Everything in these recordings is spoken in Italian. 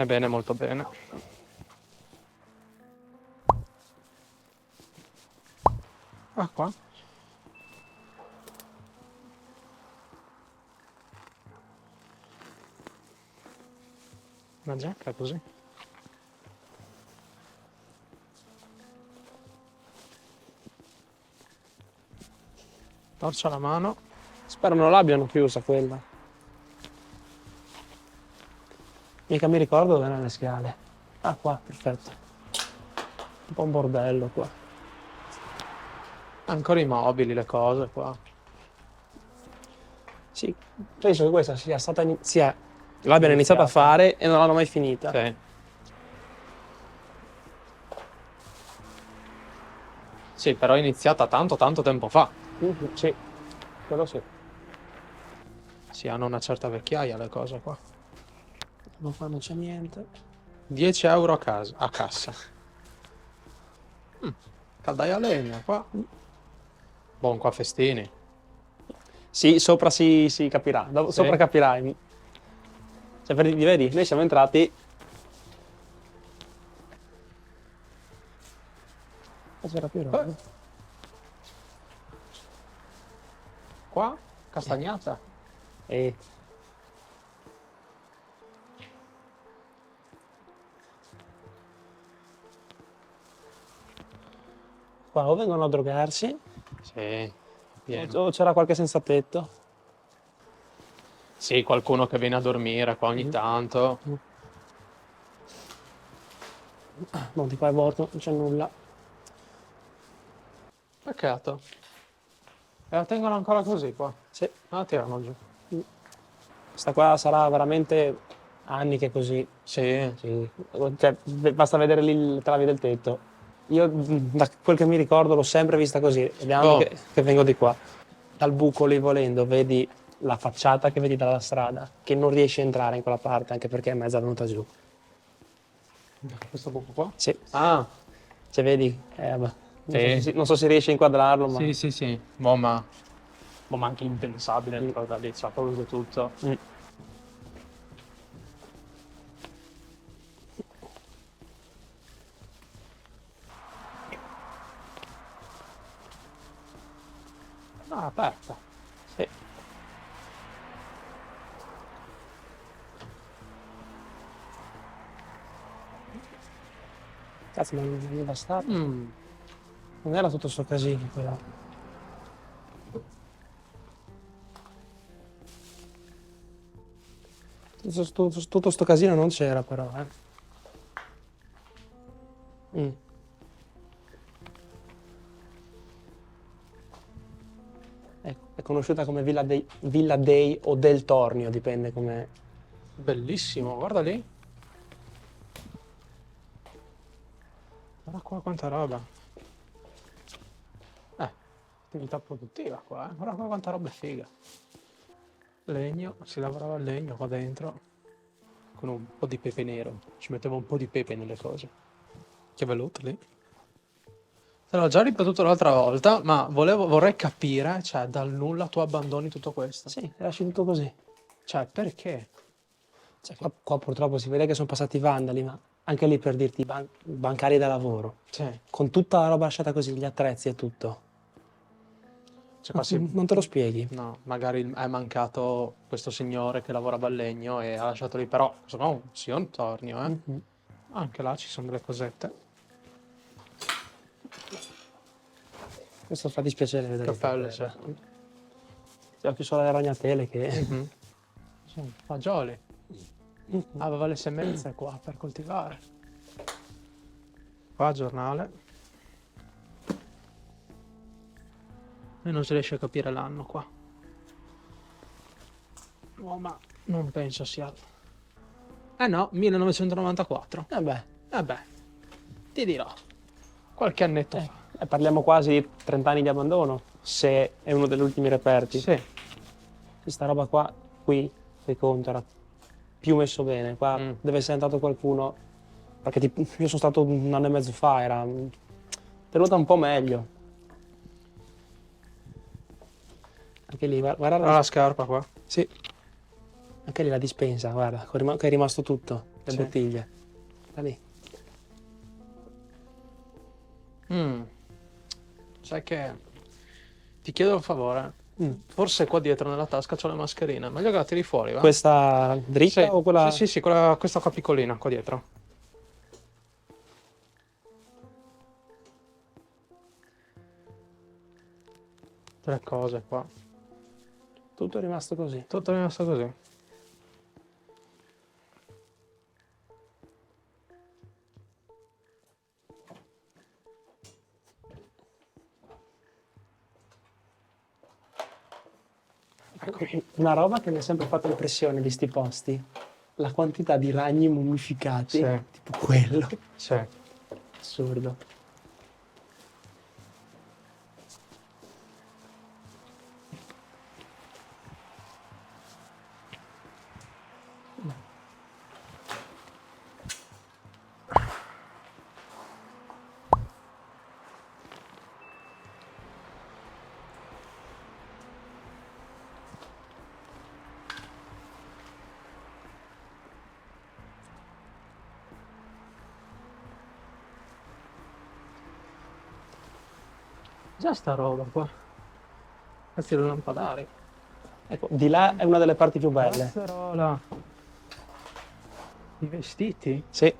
bene, molto bene. Ah, qua. Una giacca così. Torcia alla mano. Spero non l'abbiano chiusa quella. Mica mi ricordo dove erano le scale. Ah, qua, perfetto. Un po' un bordello qua. Ancora i mobili, le cose qua. Sì, penso che questa sia stata l'abbiano iniziata a fare e non l'hanno mai finita. Sì. Sì, però è iniziata tanto tempo fa. Sì, quello sì. Sì, hanno una certa vecchiaia le cose qua. Ma qua non c'è niente. 10 euro a casa, a cassa. Caldaia a legna qua. Buon qua festini. Sì, sopra si capirà. Sì. Sopra capirai. Cioè, vedi, noi siamo entrati. Ma c'era più roba. Qua, castagnata. E qua o vengono a drogarsi Sì, pieno. o c'era qualche senza tetto. Sì, qualcuno che viene a dormire qua ogni tanto. No, di qua è vuoto, non c'è nulla. Peccato. E la tengono ancora così qua. Sì. Ah, tirano giù. Questa qua sarà veramente anni che è così. Sì. Sì. Cioè, basta vedere lì le travi del tetto. Io, da quel che mi ricordo, l'ho sempre vista così. Ed è anni Oh. che vengo di qua. Dal buco lì volendo, vedi la facciata che vedi dalla strada, che non riesci a entrare in quella parte, anche perché è mezza venuta giù. Questo buco qua? Sì. Ah, Cioè, vedi, vabbè. sì. Non so se riesci a inquadrarlo, ma... Sì. Boh, ma anche impensabile entrare da lì, c'ha proprio tutto. Ah, aperta. Sì. Cazzo, ma non è bastato. Non era tutto sto casino, però. Tutto sto casino non c'era, però, È conosciuta come Villa Dei o del Tornio, dipende come... Bellissimo, guarda lì. Guarda qua quanta roba. Attività produttiva qua, Guarda qua quanta roba è figa. Legno, si lavorava al legno qua dentro. Con un po' di pepe nero. Ci mettevo un po' di pepe nelle cose. Che venuto lì. Te l'ho già ripetuto l'altra volta, ma vorrei capire, cioè, dal nulla tu abbandoni tutto questo. Sì, lasci tutto così. Cioè, perché? Cioè, qua purtroppo si vede che sono passati i vandali, ma anche lì per dirti bancari da lavoro. Sì. Con tutta la roba lasciata così, gli attrezzi e tutto. Cioè, qua Non te lo spieghi. No, magari è mancato questo signore che lavorava al legno e ha lasciato lì, però, insomma, sì, un tornio, eh. Anche là ci sono delle cosette. Questo fa dispiacere vedere. Cappelle, sì. C'è più solo le ragnatele che... Sì, fagioli. Aveva le semenze qua per coltivare. Qua giornale. E non si riesce a capire l'anno qua. Oh, ma non penso sia... Eh no, 1994. Vabbè, Ti dirò. Qualche annetto fa. parliamo quasi di 30 anni di abbandono, se è uno degli ultimi reperti. Sì. Questa roba qua, qui conto, era più messo bene. Qua deve essere entrato qualcuno, perché io sono stato un anno e mezzo fa, era tenuta un po' meglio. Anche lì, guarda La scarpa qua. Sì. Anche lì la dispensa, guarda, che è rimasto tutto. le Sì. bottiglie. Da lì. Sai che ti chiedo un favore. Forse qua dietro nella tasca c'ho le mascherine. Meglio che la tiri fuori, va? Questa dritta Sì, o quella? sì, questa qua piccolina, qua dietro. Tre cose qua. Tutto è rimasto così. Tutto è rimasto così. Una roba che mi ha sempre fatto impressione di sti posti, la quantità di ragni mummificati, Sì. tipo quello. Sì. Assurdo. Già sta roba qua. Questi sono lampadari. Ecco, di là è una delle parti più belle. Cazzarola. I vestiti? Sì,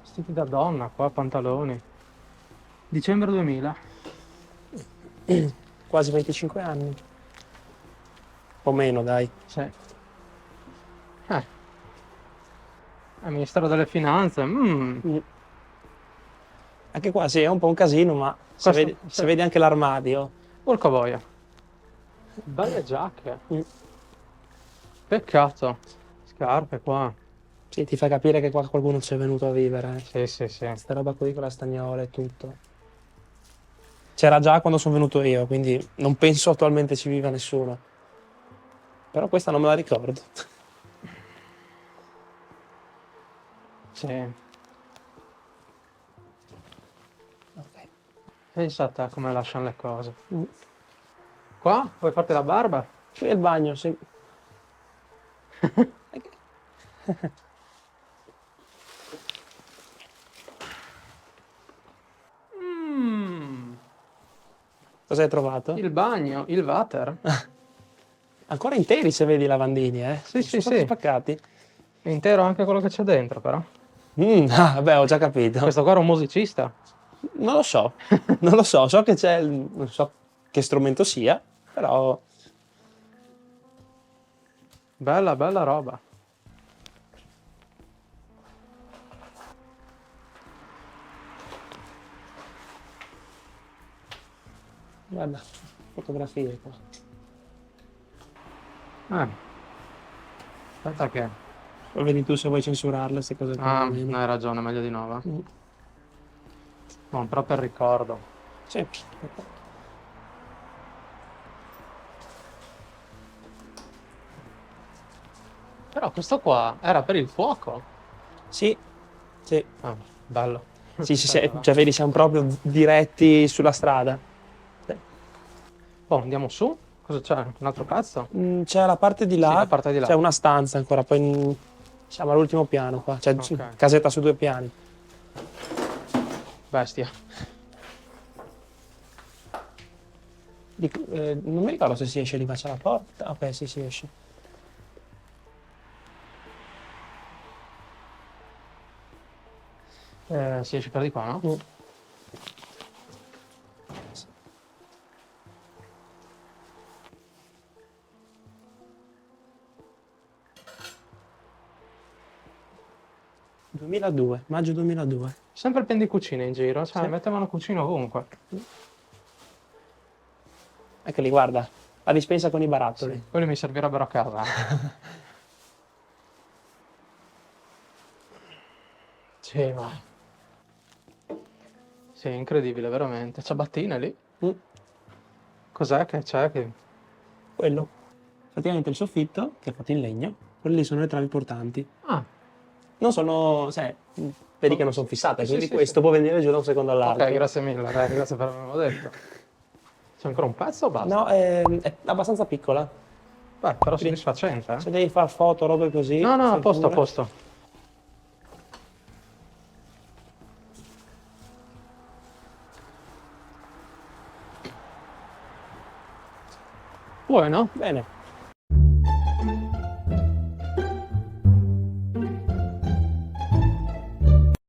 Vestiti da donna qua, pantaloni. Dicembre 2000. quasi 25 anni. O meno, dai. Sì. Ministero delle Finanze. Anche qua sì, è un po' un casino, ma Questo- se sì. vedi anche l'armadio. Porca boia. Belle giacche. Mm. Peccato. Scarpe qua. Sì, ti fa capire che qua qualcuno c'è venuto a vivere. Sì, sì, sì. Sta roba qui con la stagnola e tutto. C'era già quando sono venuto io, quindi non penso attualmente ci viva nessuno. Però questa non me la ricordo. Sì. Ok. Pensa a te come lasciano le cose. Mm. Qua? Vuoi farti la barba? Qui è il bagno, sì. Cosa hai trovato? Il bagno, il water. Ancora interi se vedi i lavandini, eh? Sì, Non sì, sono stati sì. spaccati. È intero anche quello che c'è dentro, però. Vabbè, ho già capito. Questo qua era un musicista. Non lo so, non lo so, so che c'è, non so che strumento sia, però Bella, bella roba. guarda, fotografie qua. Aspetta che... Poi vedi tu se vuoi censurarle, queste cose qua. Ah, o meno. hai ragione, meglio di no, va. Mm. No, però per ricordo. Sì. Però questo qua era per il fuoco. Sì, sì, Ah, bello. sì, sì, Bello, va. cioè vedi siamo proprio diretti sulla strada. Oh, andiamo su? Cosa c'è? Un altro pezzo? C'è la parte di là, Sì, la parte di là. c'è una stanza ancora, poi siamo all'ultimo piano qua, cioè Ok. casetta su 2 piani. Bestia. Non mi ricordo se si esce lì, ma c'è la porta. Ok, sì, si esce. Si esce per di qua, no? Mm. 2002, maggio 2002. Sempre il pieno di cucine in giro, cioè Sì. mettevano cucina ovunque. Ecco lì, guarda, la dispensa con i barattoli. Quelli mi servirebbero a casa. Sì, ma... Sì, incredibile, veramente. Ciabattine lì. Mm. Cos'è che c'è? Che... Quello. Praticamente il soffitto, che è fatto in legno, quelle lì sono le travi portanti. Ah, Non sono, sai, vedi che non sono fissate, Sì, quindi sì, questo sì. può venire giù da un secondo all'altro. ok, grazie mille, grazie per avermelo detto. C'è ancora un pezzo o basta? No, è abbastanza piccola. Beh, però soddisfacente, eh? Se devi fare foto, robe così. No, a fai posto, a pure. posto. Buono? Bene.